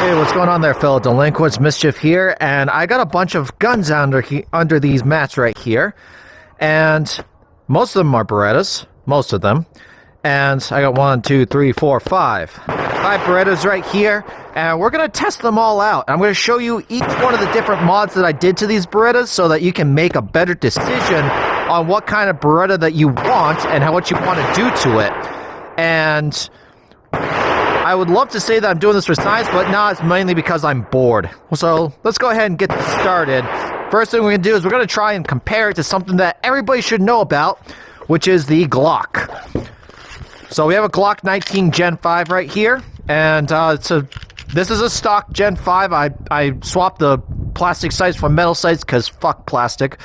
Hey, what's going on there, fellow delinquents? Mischief here, and I got a bunch of guns under these mats right here, and most of them are Berettas, most of them, and I got 5 Berettas right here, and we're going to test them all out. I'm going to show you each one of the different mods that I did to these Berettas so that you can make a better decision on what kind of Beretta that you want and what you want to do to it. And I would love to say that I'm doing this for science, but no, it's mainly because I'm bored. So let's go ahead and get this started. First thing we're going to do is we're going to try and compare it to something that everybody should know about, which is the Glock. So we have a Glock 19 Gen 5 right here, and this is a stock Gen 5. I swapped the plastic sights for metal sights because fuck plastic.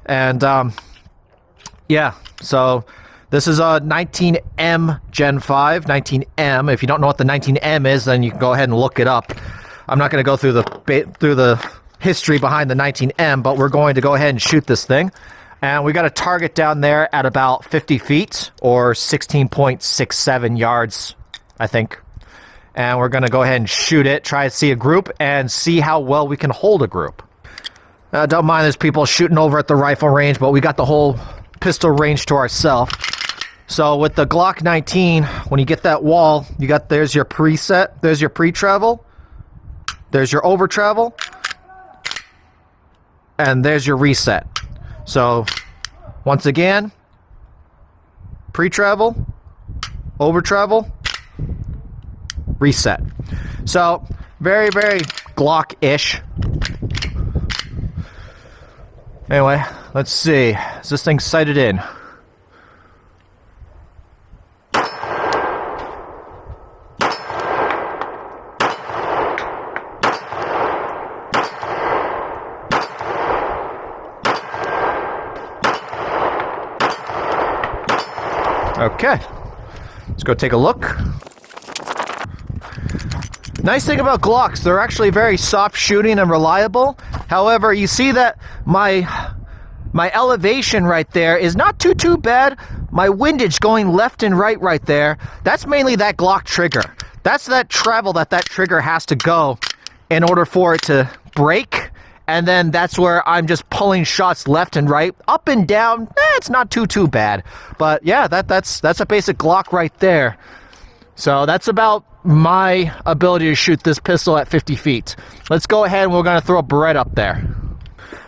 And yeah, so this is a 19M Gen 5, 19M. If you don't know what the 19M is, then you can go ahead and look it up. I'm not going to go through the history behind the 19M, but we're going to go ahead and shoot this thing. And we got a target down there at about 50 feet, or 16.67 yards, I think. And we're going to go ahead and shoot it, try to see a group, and see how well we can hold a group. Don't mind there's people shooting over at the rifle range, but we got the whole pistol range to ourselves. So with the Glock 19, when you get that wall, there's your preset, there's your pre-travel, there's your over-travel, and there's your reset. So once again, pre-travel, over-travel, reset. So very, very Glock-ish. Anyway, let's see. Is this thing sighted in? Okay, let's go take a look. Nice thing about Glocks, they're actually very soft shooting and reliable. However, you see that my elevation right there is not too bad. My windage going left and right there, that's mainly that Glock trigger. That's that travel that trigger has to go in order for it to break. And then that's where I'm just pulling shots left and right, up and down. It's not too bad. But yeah, that's a basic Glock right there. So that's about my ability to shoot this pistol at 50 feet. Let's go ahead and we're going to throw a Beretta up there.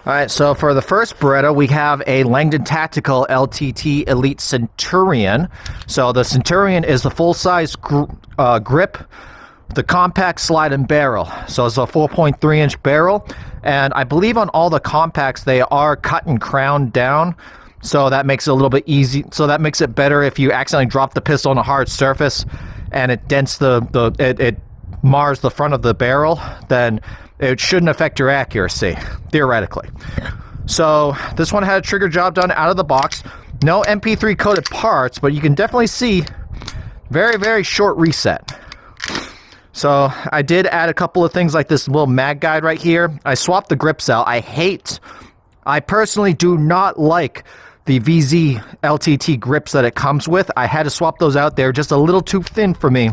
Alright, so for the first Beretta, we have a Langdon Tactical LTT Elite Centurion. So the Centurion is the full-size grip, the compact slide and barrel. So it's a 4.3-inch barrel, and I believe on all the compacts they are cut and crowned down, so that makes it a little bit easy. So that makes it better if you accidentally drop the pistol on a hard surface and it dents it mars the front of the barrel, then it shouldn't affect your accuracy, theoretically. So this one had a trigger job done out of the box. No MP3 coated parts, but you can definitely see very, very short reset. So I did add a couple of things like this little mag guide right here. I swapped the grips out. I personally do not like the VZ LTT grips that it comes with. I had to swap those out. They're just a little too thin for me.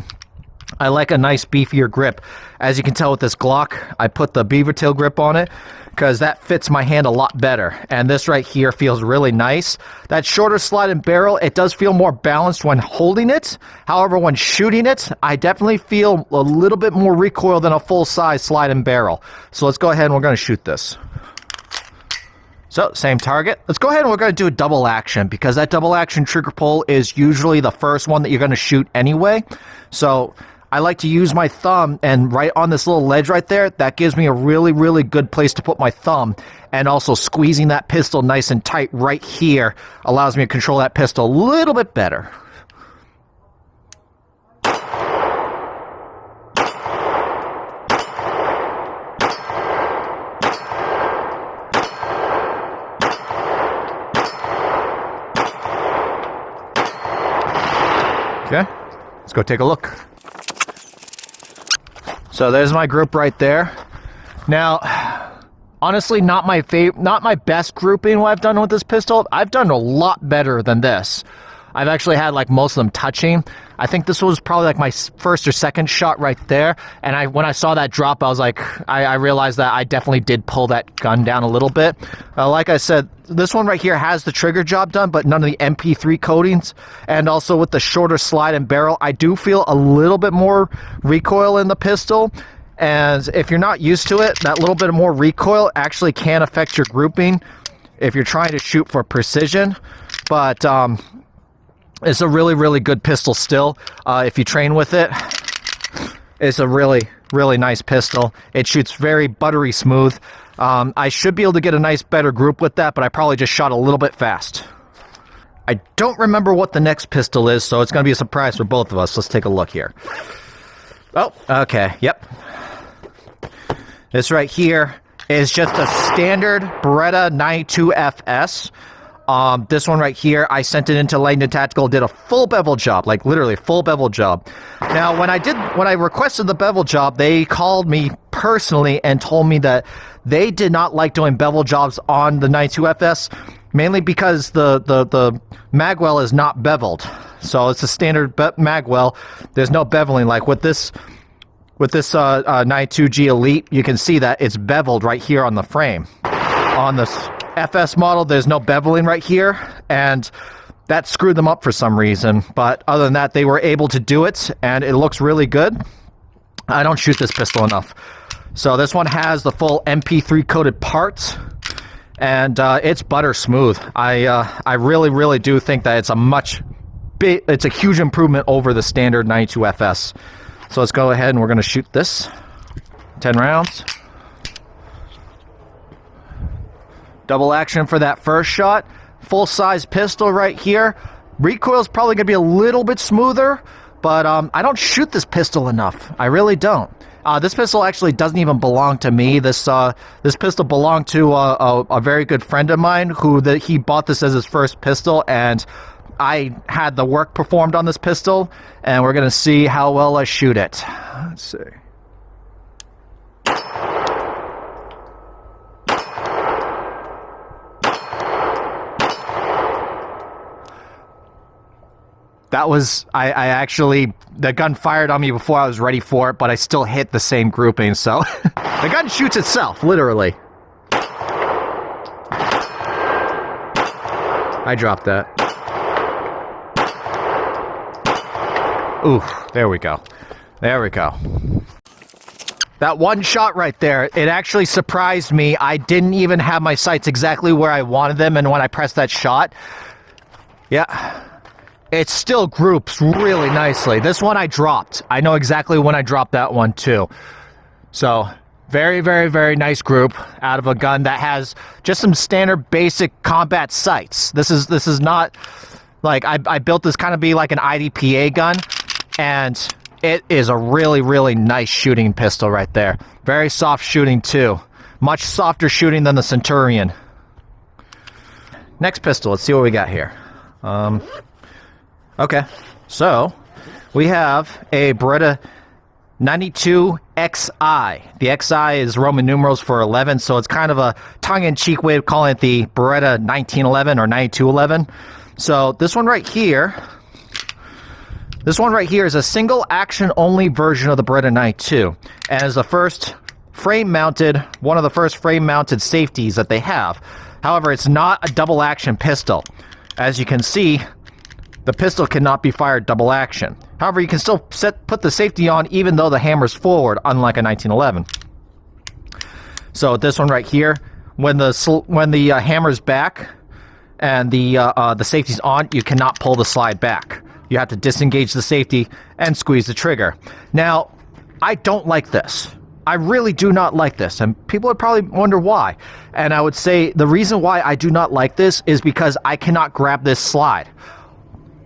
I like a nice beefier grip. As you can tell with this Glock, I put the beaver tail grip on it because that fits my hand a lot better. And this right here feels really nice. That shorter slide and barrel, it does feel more balanced when holding it. However, when shooting it, I definitely feel a little bit more recoil than a full-size slide and barrel. So let's go ahead and we're going to shoot this. So, same target. Let's go ahead and we're going to do a double action because that double action trigger pull is usually the first one that you're going to shoot anyway. So I like to use my thumb, and right on this little ledge right there, that gives me a really, really good place to put my thumb. And also squeezing that pistol nice and tight right here allows me to control that pistol a little bit better. Okay, let's go take a look. So there's my group right there. Now, honestly, not my best grouping what I've done with this pistol. I've done a lot better than this. I've actually had like most of them touching. I think this was probably like my first or second shot right there. And when I saw that drop, I was like, I realized that I definitely did pull that gun down a little bit. Like I said, this one right here has the trigger job done, but none of the MP3 coatings. And also with the shorter slide and barrel, I do feel a little bit more recoil in the pistol. And if you're not used to it, that little bit more recoil actually can affect your grouping if you're trying to shoot for precision. But it's a really, really good pistol still. If you train with it, it's a really, really nice pistol. It shoots very buttery smooth. I should be able to get a nice, better group with that, but I probably just shot a little bit fast. I don't remember what the next pistol is, so it's going to be a surprise for both of us. Let's take a look here. Oh, okay, yep. This right here is just a standard Beretta 92 FS. This one right here, I sent it into Langdon Tactical, did a full bevel job, like literally full bevel job. Now, when I requested the bevel job, they called me personally and told me that they did not like doing bevel jobs on the 92 FS, mainly because the magwell is not beveled. So it's a standard magwell. There's no beveling. Like with this 92G Elite, you can see that it's beveled right here on the frame. On this FS model, there's no beveling right here, and that screwed them up for some reason. But other than that, they were able to do it, and it looks really good. I don't shoot this pistol enough. So this one has the full MP3 coated parts, and it's butter smooth. I really, really do think that it's a huge improvement over the standard 92 FS. So let's go ahead and we're going to shoot this. 10 rounds. Double action for that first shot. Full size pistol right here. Recoil's probably going to be a little bit smoother, but I don't shoot this pistol enough. I really don't. This pistol actually doesn't even belong to me. This pistol belonged to a very good friend of mine he bought this as his first pistol, and I had the work performed on this pistol, and we're going to see how well I shoot it. Let's see. That was, the gun fired on me before I was ready for it, but I still hit the same grouping, so. The gun shoots itself, literally. I dropped that. Ooh, there we go. There we go. That one shot right there, it actually surprised me. I didn't even have my sights exactly where I wanted them, and when I pressed that shot, yeah. It still groups really nicely. This one I dropped. I know exactly when I dropped that one too. So, very, very, very nice group out of a gun that has just some standard basic combat sights. This is not like I built this kind of be like an IDPA gun, and it is a really, really nice shooting pistol right there. Very soft shooting too. Much softer shooting than the Centurion. Next pistol, let's see what we got here. Okay, so we have a Beretta 92 XI. The XI is Roman numerals for 11, so it's kind of a tongue-in-cheek way of calling it the Beretta 1911 or 9211. So this one right here is a single action-only version of the Beretta 92, and is the first one of the first frame-mounted safeties that they have. However, it's not a double-action pistol. As you can see, the pistol cannot be fired double action. However, you can still put the safety on even though the hammer's forward, unlike a 1911. So this one right here, when the hammer's back and the safety's on, you cannot pull the slide back. You have to disengage the safety and squeeze the trigger. Now, I don't like this. I really do not like this, and people would probably wonder why. And I would say the reason why I do not like this is because I cannot grab this slide.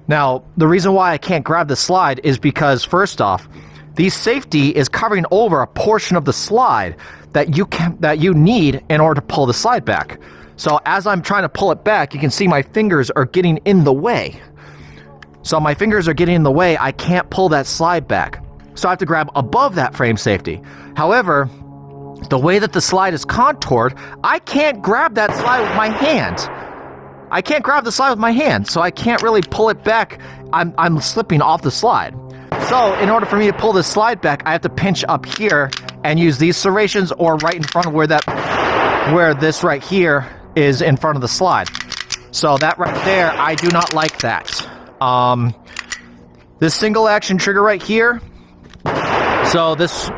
Now, the reason why I can't grab the slide is because, first off, the safety is covering over a portion of the slide that you need in order to pull the slide back. So as I'm trying to pull it back, you can see my fingers are getting in the way. So my fingers are getting in the way, I can't pull that slide back. So I have to grab above that frame safety. However, the way that the slide is contoured, I can't grab that slide with my hand. I can't grab the slide with my hand, so I can't really pull it back. I'm slipping off the slide. So in order for me to pull this slide back, I have to pinch up here and use these serrations or right in front of where this right here is in front of the slide. So that right there, I do not like that. This single action trigger right here. So this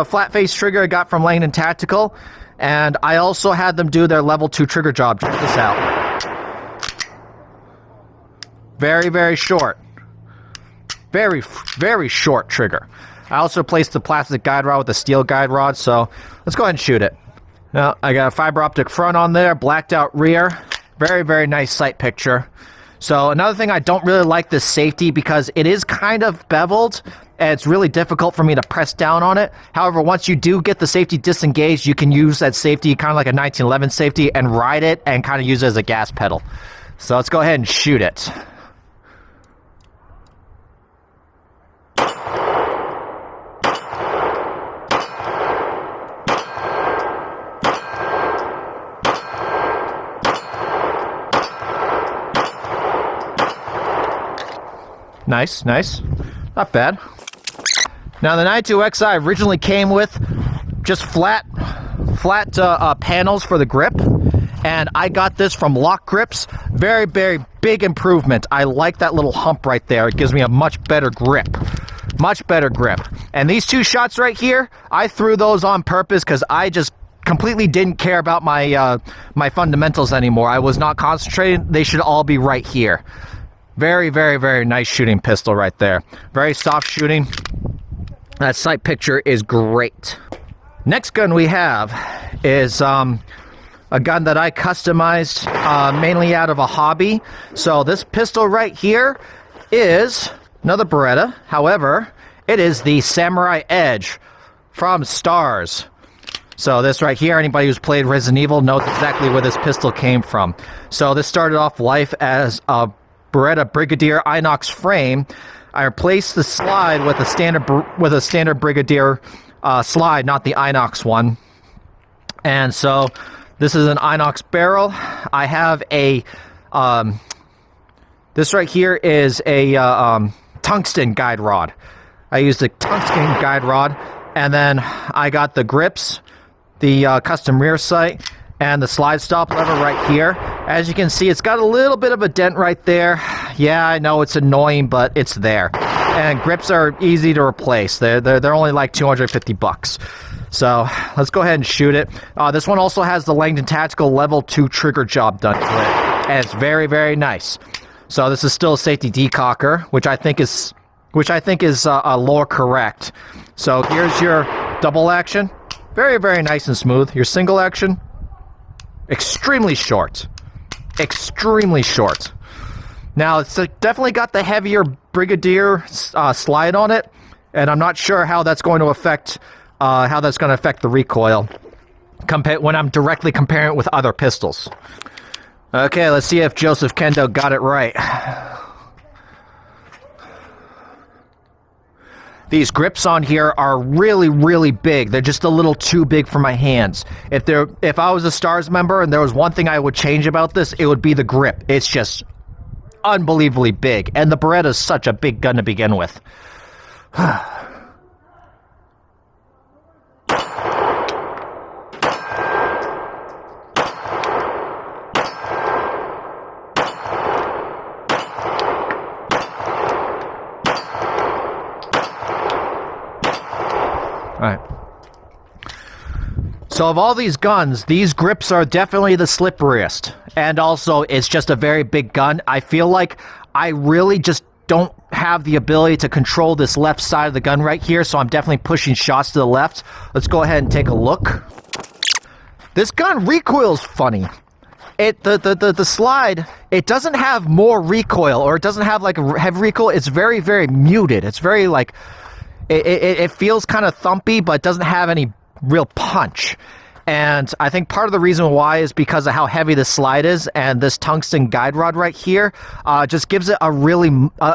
flat face trigger I got from Langdon Tactical, and I also had them do their level 2 trigger job. Check this out. Very, very short. Very, very short trigger. I also placed the plastic guide rod with the steel guide rod, so let's go ahead and shoot it. Now, I got a fiber optic front on there, blacked out rear. Very, very nice sight picture. So another thing, I don't really like this safety because it is kind of beveled, and it's really difficult for me to press down on it. However, once you do get the safety disengaged, you can use that safety kind of like a 1911 safety and ride it and kind of use it as a gas pedal. So let's go ahead and shoot it. Nice, nice. Not bad. Now, the 92XI originally came with just flat panels for the grip, and I got this from Lock Grips. Very, very big improvement. I like that little hump right there. It gives me a much better grip. Much better grip. And these two shots right here, I threw those on purpose because I just completely didn't care about my my fundamentals anymore. I was not concentrating. They should all be right here. Very, very, very nice shooting pistol right there. Very soft shooting. That sight picture is great. Next gun we have is a gun that I customized mainly out of a hobby. So this pistol right here is another Beretta. However, it is the Samurai Edge from Stars. So this right here, anybody who's played Resident Evil knows exactly where this pistol came from. So this started off life as a Beretta Brigadier Inox frame. I replaced the slide with a standard Brigadier slide, not the Inox one. And so this is an Inox barrel. I have a this right here is a tungsten guide rod. I used a tungsten guide rod, and then I got the grips, the custom rear sight, and the slide stop lever right here. As you can see, it's got a little bit of a dent right there. Yeah, I know it's annoying, but it's there. And grips are easy to replace. They're only like 250 bucks. So let's go ahead and shoot it. This one also has the Langdon Tactical level 2 trigger job done to it, and it's very, very nice. So this is still a safety decocker, which I think is lore correct. So here's your double action. Very, very nice and smooth. Your single action, extremely short. Extremely short. Now, it's definitely got the heavier Brigadier slide on it, and I'm not sure how that's going to affect the recoil when I'm directly comparing it with other pistols. Okay, let's see if Joseph Kendo got it right. These grips on here are really, really big. They're just a little too big for my hands. If I was a Stars member and there was one thing I would change about this, it would be the grip. It's just unbelievably big. And the Beretta is such a big gun to begin with. Alright. So of all these guns, these grips are definitely the slipperiest. And also, it's just a very big gun. I feel like I really just don't have the ability to control this left side of the gun right here, so I'm definitely pushing shots to the left. Let's go ahead and take a look. This gun recoils funny. The slide, it doesn't have more recoil, or it doesn't have like a heavy recoil. It's very, very muted. It's very like... It feels kind of thumpy, but doesn't have any real punch. And I think part of the reason why is because of how heavy the slide is, and this tungsten guide rod right here just gives it a really,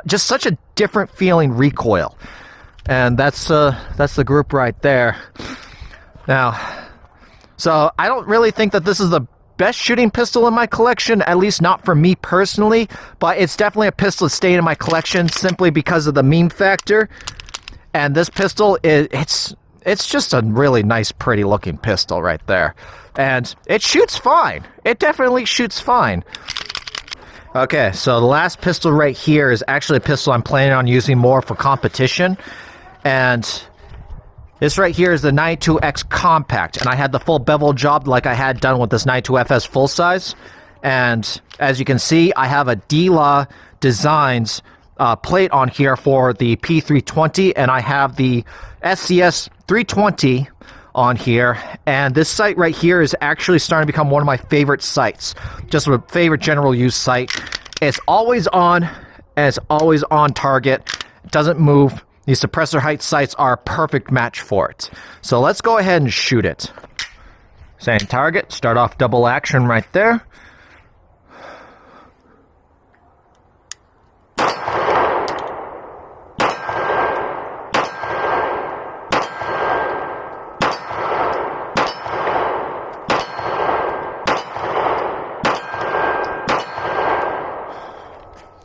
just such a different feeling recoil. And that's the group right there. Now, so I don't really think that this is the best shooting pistol in my collection, at least not for me personally, but it's definitely a pistol that's staying in my collection simply because of the meme factor. And this pistol, it's just a really nice, pretty looking pistol right there. And it shoots fine. It definitely shoots fine. Okay, so the last pistol right here is actually a pistol I'm planning on using more for competition. And this right here is the 92X Compact. And I had the full bevel job like I had done with this 92FS full size. And as you can see, I have a D-Law Designs plate on here for the P320. And I have the SCS 320 on here, and this sight right here is actually starting to become one of my favorite sights. Just a favorite general use sight. It's always on, and it's always on target. It doesn't move. These suppressor height sights are a perfect match for it. So let's go ahead and shoot it. Same target, start off double action right there.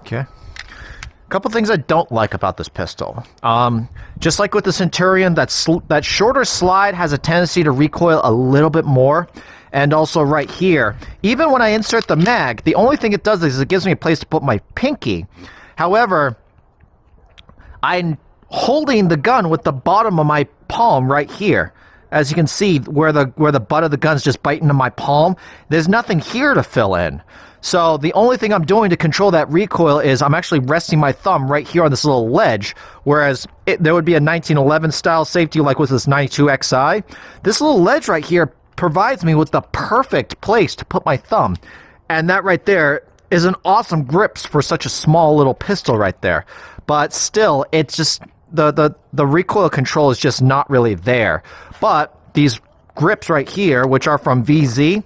Okay. A couple things I don't like about this pistol. Just like with the Centurion, that shorter slide has a tendency to recoil a little bit more. And also right here, even when I insert the mag, the only thing it does is it gives me a place to put my pinky. However, I'm holding the gun with the bottom of my palm right here. As you can see, where the butt of the gun's just biting into my palm, there's nothing here to fill in. So the only thing I'm doing to control that recoil is I'm actually resting my thumb right here on this little ledge, whereas there would be a 1911 style safety like with this 92XI. This little ledge right here provides me with the perfect place to put my thumb. And that right there is an awesome grips for such a small little pistol right there. But still, it's just, the recoil control is just not really there. But these grips right here, which are from VZ,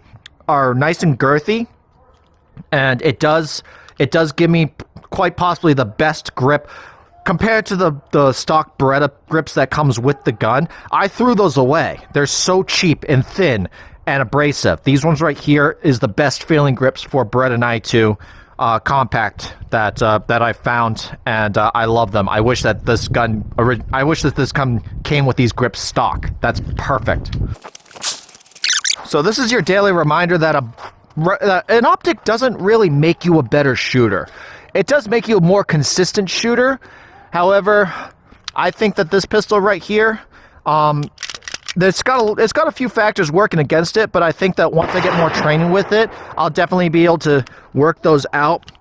are nice and girthy. And it does give me quite possibly the best grip compared to the stock Beretta grips that comes with the gun. I threw those away. They're so cheap and thin and abrasive. These ones right here is the best feeling grips for Beretta 92 Compact that I found, and I love them. I wish that this gun came with these grips stock. That's perfect. So this is your daily reminder that an optic doesn't really make you a better shooter. It does make you a more consistent shooter. However, I think that this pistol right here, it's got a few factors working against it, but I think that once I get more training with it, I'll definitely be able to work those out.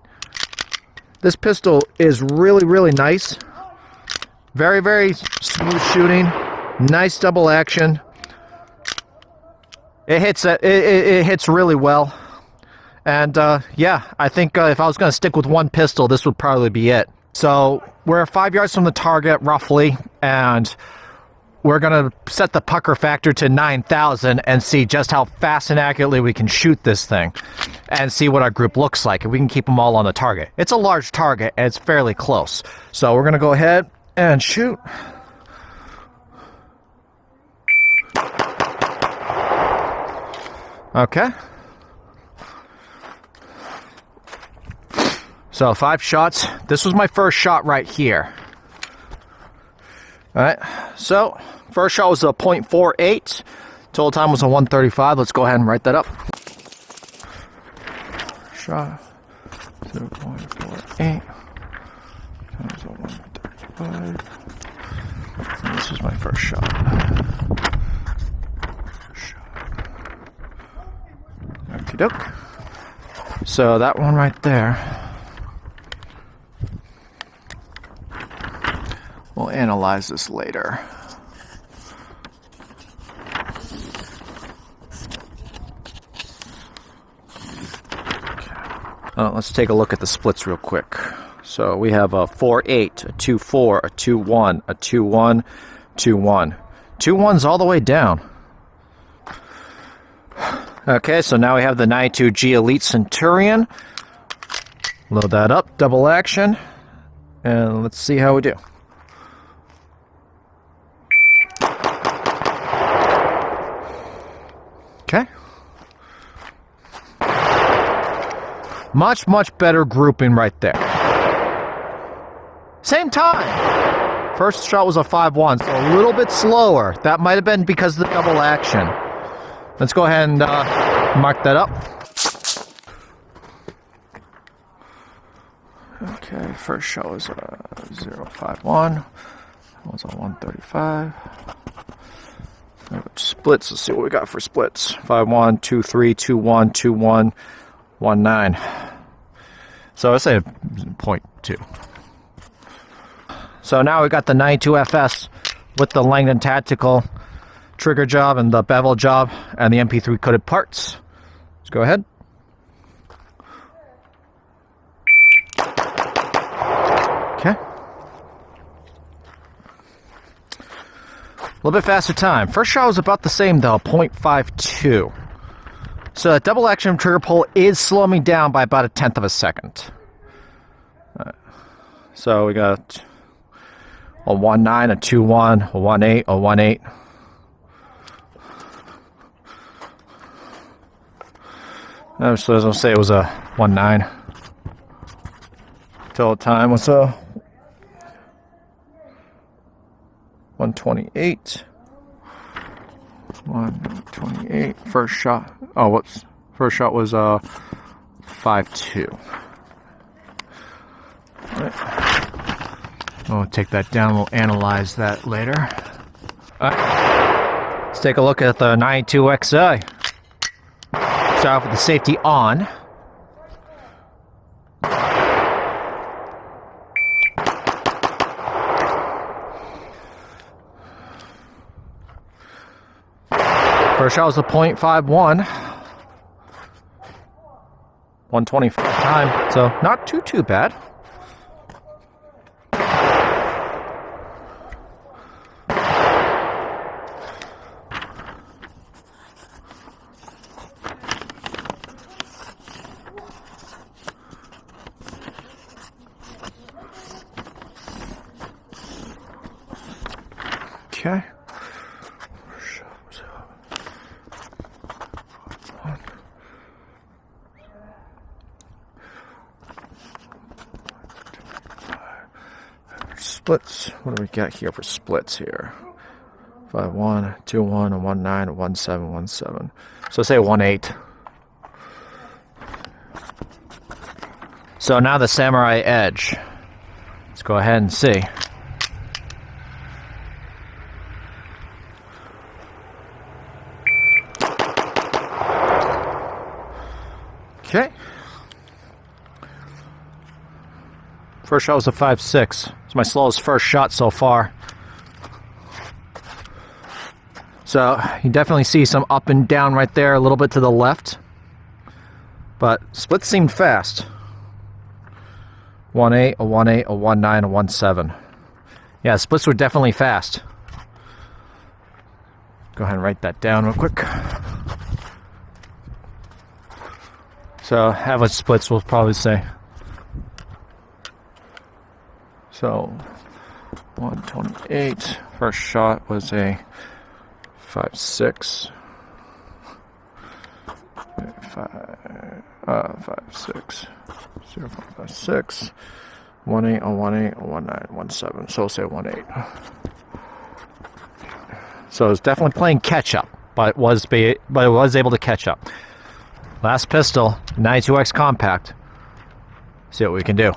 This pistol is really, really nice. Very, very smooth shooting. Nice double action. It hits really well. And yeah, I think if I was going to stick with one pistol, this would probably be it. So we're 5 yards from the target, roughly, and we're going to set the pucker factor to 9,000 and see just how fast and accurately we can shoot this thing and see what our group looks like, if we can keep them all on the target. It's a large target, and it's fairly close. So we're going to go ahead and shoot. Okay. So 5 shots. This was my first shot right here. All right. So first shot was a .48. Total time was a 1:35. Let's go ahead and write that up. Shot 0.48 times a 135. And this was my first shot. Okie doke. So that one right there. We'll analyze this later. Let's take a look at the splits real quick. So we have a 4.8, a 2.4, a 2.1, a 2.1, 2.1. 2.1's all the way down. Okay, so now we have the 92G Elite Centurion. Load that up, double action, and let's see how we do. Okay. Much, much better grouping right there. Same time. First shot was a 5-1, so a little bit slower. That might have been because of the double action. Let's go ahead and mark that up. Okay, first shot was a 0.51. That was a 135. Splits, let's see what we got for splits. 5-1, 2-3, 2-1, 2-1, 1-9. So let's say 0.2. So now we got the 92 FS with the Langdon Tactical trigger job and the bevel job and the MP3 coated parts. Let's go ahead. Okay. A little bit faster time. First shot was about the same though, 0.52. So that double action trigger pull is slowing me down by about 1/10 of a second. So we got a 1-9, a 2-1, a 1-8, a 1-8. So as I'll say, it was a 1-9. Total time was a 128. 128. First shot. Oh, whoops. First shot was 5-2. All right. We'll take that down. We'll analyze that later. All right. Let's take a look at the 92 XI. Start off with the safety on. First shot was a 0.51. 125 time, so not too bad. Okay. Splits. What do we got here for splits here? 5-1, 2-1, a 1-9, a 1-7, 1-7. So say 1-8. So now the Samurai Edge. Let's go ahead and see. Okay. First shot was a 5.6. It's my slowest first shot so far. So you definitely see some up and down right there, a little bit to the left. But splits seemed fast. 1.8, a 1.8, a 1.9, a 1.7. Yeah, splits were definitely fast. Go ahead and write that down real quick. So average splits we'll probably say. So 128. First shot was a 5.6. 5.6. 0.56. 1.8, a 1.8, a 1.9, 1.7. So we'll say 1.8. So it's definitely playing catch up, but it was able to catch up. Last pistol, 92X compact. See what we can do.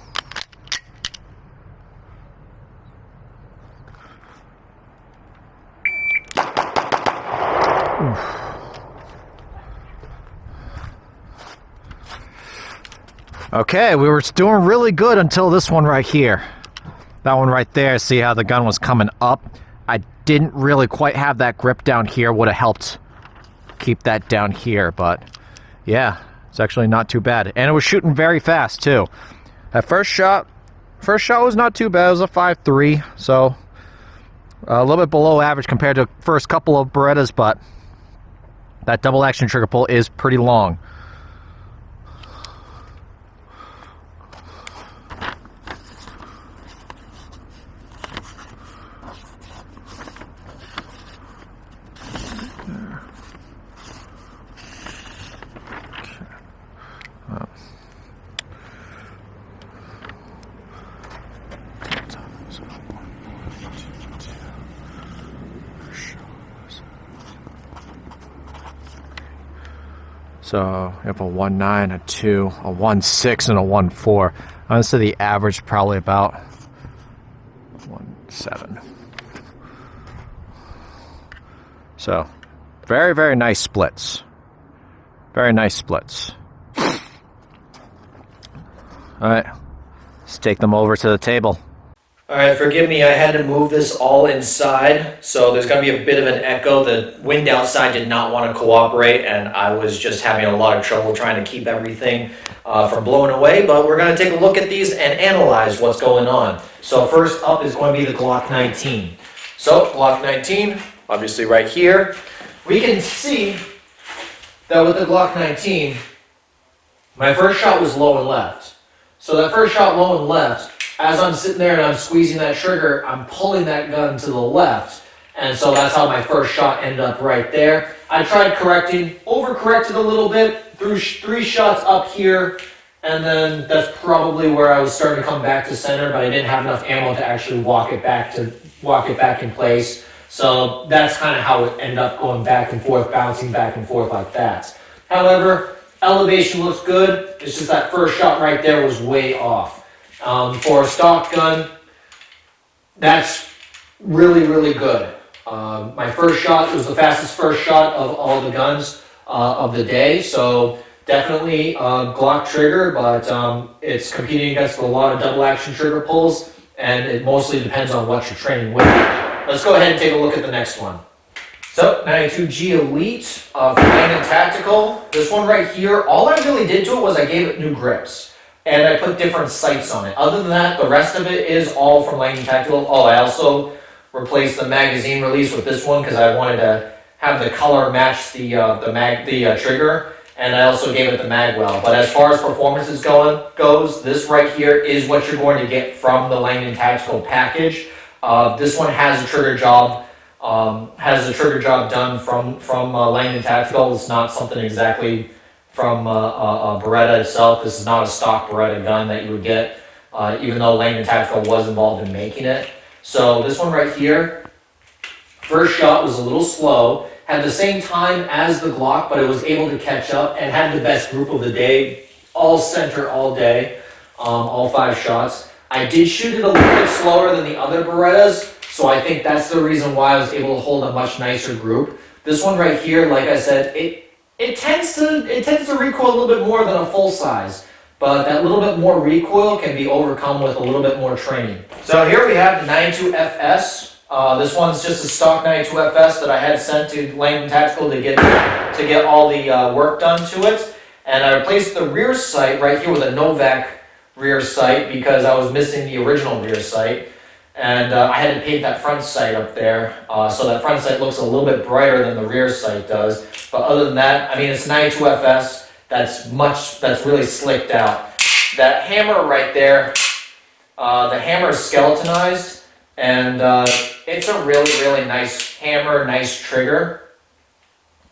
Oof. Okay, we were doing really good until this one right here. That one right there, see how the gun was coming up? I didn't really quite have that grip down here. Would have helped keep that down here, but yeah, it's actually not too bad. And it was shooting very fast too. That first shot was not too bad. It was a 5.3, so a little bit below average compared to the first couple of Berettas, but that double action trigger pull is pretty long. So you have a 1.9, a 2, a 1.6, and a 1.4. I'm gonna say the average probably about 1.7. So very, very nice splits. Very nice splits. All right, let's take them over to the table. All right, forgive me, I had to move this all inside, so there's going to be a bit of an echo. The wind outside did not want to cooperate, and I was just having a lot of trouble trying to keep everything from blowing away, but we're going to take a look at these and analyze what's going on. So first up is going to be the Glock 19. So Glock 19, obviously right here. We can see that with the Glock 19, my first shot was low and left. So that first shot low and left, as I'm sitting there and I'm squeezing that trigger, I'm pulling that gun to the left. And so that's how my first shot ended up right there. I tried correcting, overcorrected a little bit, threw 3 shots up here, and then that's probably where I was starting to come back to center, but I didn't have enough ammo to actually walk it back in place. So that's kind of how it ended up going back and forth, bouncing back and forth like that. However, elevation looks good. It's just that first shot right there was way off. For a stock gun, that's really, really good. My first shot was the fastest first shot of all the guns of the day, so definitely Glock trigger, but it's competing against a lot of double action trigger pulls, and it mostly depends on what you're training with. Let's go ahead and take a look at the next one. So, 92G Elite for Landon Tactical. This one right here, all I really did to it was I gave it new grips. And I put different sights on it. Other than that, the rest of it is all from Langdon Tactical. Oh, I also replaced the magazine release with this one because I wanted to have the color match the trigger, and I also gave it the mag well. But as far as performance goes, this right here is what you're going to get from the Langdon Tactical package. This one has a trigger job. Done from Langdon Tactical. It's not something exactly from Beretta itself. This is not a stock Beretta gun that you would get, even though Langdon Tactical was involved in making it. So this one right here, first shot was a little slow, had the same time as the Glock, but it was able to catch up and had the best group of the day, all center all day, all 5 shots. I did shoot it a little bit slower than the other Berettas, so I think that's the reason why I was able to hold a much nicer group. This one right here, like I said, it tends to recoil a little bit more than a full size, but that little bit more recoil can be overcome with a little bit more training. So here we have the 92FS. This one's just a stock 92FS that I had sent to Langdon Tactical to get all the work done to it, and I replaced the rear sight right here with a Novak rear sight because I was missing the original rear sight. And I had to paint that front sight up there, so that front sight looks a little bit brighter than the rear sight does. But other than that, I mean, it's 92FS. That's really slicked out. That hammer right there, the hammer is skeletonized, and it's a really, really nice hammer, nice trigger.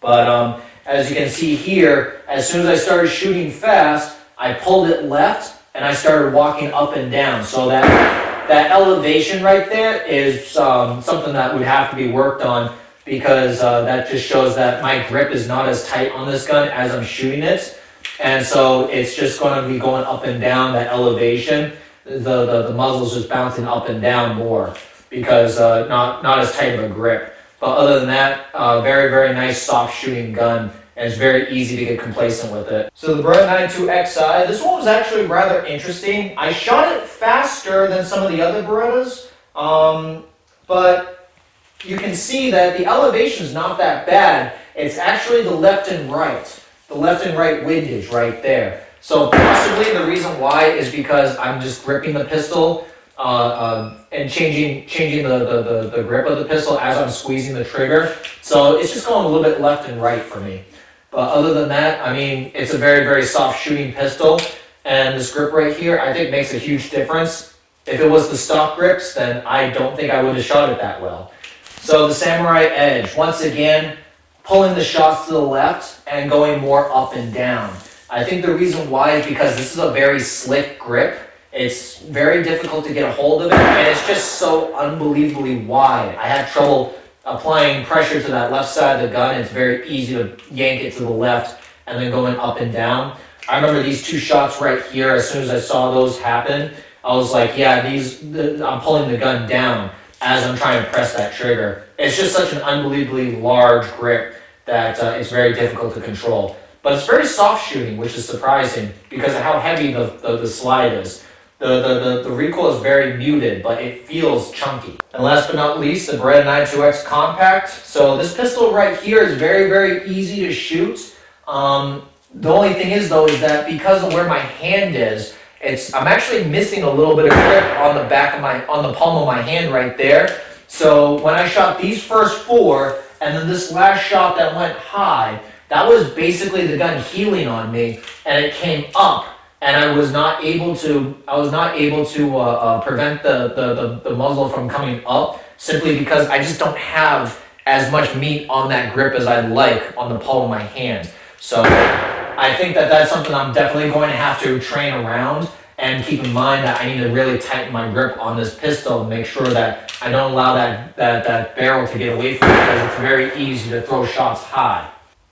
But as you can see here, as soon as I started shooting fast, I pulled it left, and I started walking up and down. So that elevation right there is something that would have to be worked on, because that just shows that my grip is not as tight on this gun as I'm shooting it. And so it's just going to be going up and down that elevation. The muzzle's just bouncing up and down more because not as tight of a grip. But other than that, very, very nice soft shooting gun. And it's very easy to get complacent with it. So the Beretta 92XI, this one was actually rather interesting. I shot it faster than some of the other Berettas, but you can see that the elevation is not that bad. It's actually the left and right windage right there. So possibly the reason why is because I'm just gripping the pistol and changing the grip of the pistol as I'm squeezing the trigger. So it's just going a little bit left and right for me. But other than that, I mean, it's a very, very soft shooting pistol. And this grip right here, I think makes a huge difference. If it was the stock grips, then I don't think I would have shot it that well. So the Samurai Edge, once again, pulling the shots to the left and going more up and down. I think the reason why is because this is a very slick grip. It's very difficult to get a hold of it, and it's just so unbelievably wide. I had trouble applying pressure to that left side of the gun. It's very easy to yank it to the left and then going up and down. I remember these two shots right here, as soon as I saw those happen, I was like, yeah, I'm pulling the gun down as I'm trying to press that trigger. It's just such an unbelievably large grip that it's very difficult to control. But it's very soft shooting, which is surprising because of how heavy the slide is. The recoil is very muted, but it feels chunky. And last but not least, the Beretta 92X Compact. So this pistol right here is very, very easy to shoot. The only thing is though, is that because of where my hand is, I'm actually missing a little bit of grip on the palm of my hand right there. So when I shot these first 4, and then this last shot that went high, that was basically the gun healing on me, and it came up, and I was not able to prevent the muzzle from coming up, simply because I just don't have as much meat on that grip as I'd like on the palm of my hand. So I think that's something I'm definitely going to have to train around and keep in mind that I need to really tighten my grip on this pistol and make sure that I don't allow that barrel to get away from me, because it's very easy to throw shots high.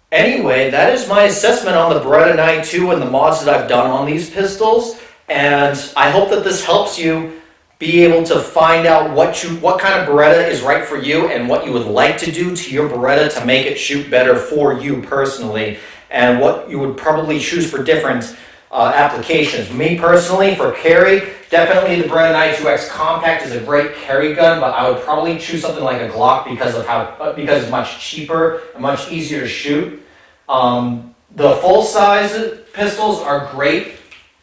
Anyway, that is my assessment on the Beretta 92 and the mods that I've done on these pistols, and I hope that this helps you be able to find out what kind of Beretta is right for you and what you would like to do to your Beretta to make it shoot better for you personally, and what you would probably choose for different applications. Me personally, for carry, definitely the Beretta 92X Compact is a great carry gun, but I would probably choose something like a Glock because it's much cheaper and much easier to shoot. The full-size pistols are great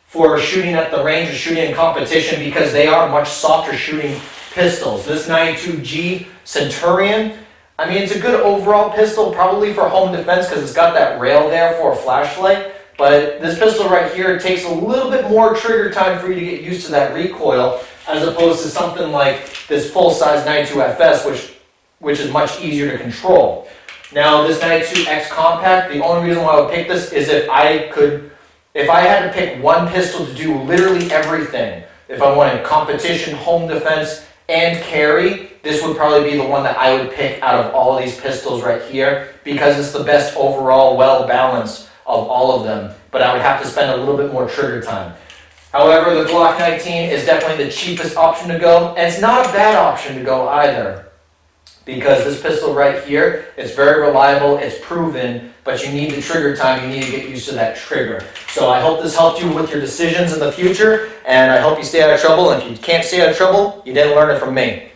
for shooting at the range or shooting in competition because they are much softer shooting pistols. This 92G Centurion, I mean, it's a good overall pistol, probably for home defense because it's got that rail there for a flashlight. But this pistol right here takes a little bit more trigger time for you to get used to that recoil, as opposed to something like this full-size 92FS, which is much easier to control. Now, this 92X Compact, the only reason why I would pick this is if I had to pick one pistol to do literally everything, if I wanted competition, home defense, and carry, this would probably be the one that I would pick out of all of these pistols right here, because it's the best overall, well-balanced of all of them, but I would have to spend a little bit more trigger time. However, the Glock 19 is definitely the cheapest option to go, and it's not a bad option to go either, because this pistol right here is very reliable, it's proven, but you need the trigger time, you need to get used to that trigger. So I hope this helped you with your decisions in the future, and I hope you stay out of trouble, and if you can't stay out of trouble, you didn't learn it from me.